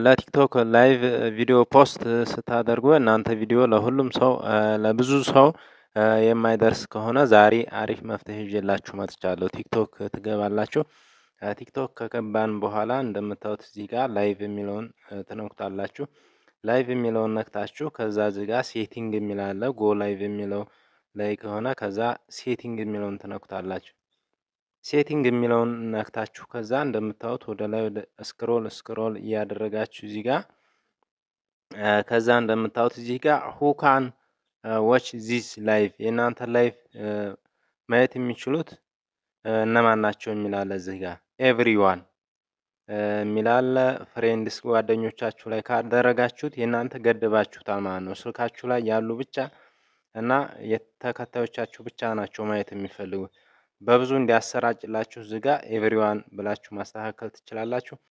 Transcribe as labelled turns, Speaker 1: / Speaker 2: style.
Speaker 1: ለቲክቶክ ላይቭ ቪዲዮ ፖስት ስታደርጉ እናንተ ቪዲዮ ለሁሉም ሰው ለብዙ ሰው የማይደርስ ከሆነ ዛሬ አሪፍ መፍትሄ ይዤላችሁ መጥቻለሁ። ቲክቶክ ትገባላችሁ። ቲክቶክ ከገባን በኋላ እንደምታዩት እዚህ ጋር ላይቭ የሚለውን ትነኩታላችሁ። ላይቭ የሚለውን ነክታችሁ ከዛ እዚህ ጋር ሴቲንግ የሚል አለ። ጎ ላይቭ የሚለው ላይ ከሆነ ከዛ ሴቲንግ የሚለውን ትነኩታላችሁ። ሴቲንግ የሚለውን ነክታችሁ ከዛ እንደምታዩት ወደ ላይ ወደ ስክሮል እያደረጋችሁ እዚህ ጋር ከዛ እንደምታዩት እዚህ ጋር who can watch this live የእናንተ ላይቭ ማየት የሚችሉት እነማን ናቸው የሚል አለ። እዚህ ጋር ኤቭሪዋን የሚል አለ። ፍሬንድስ ጓደኞቻችሁ ላይ ካደረጋችሁት የእናንተ ገድባችሁታል ማለት ነው። ስልካችሁ ላይ ያሉ ብቻ እና የተከታዮቻችሁ ብቻ ናቸው ማየት የሚፈልጉት። በብዙ እንዲያሰራጭላችሁ እዚህ ጋር ኤቭሪዋን ብላችሁ ማስተካከል ትችላላችሁ።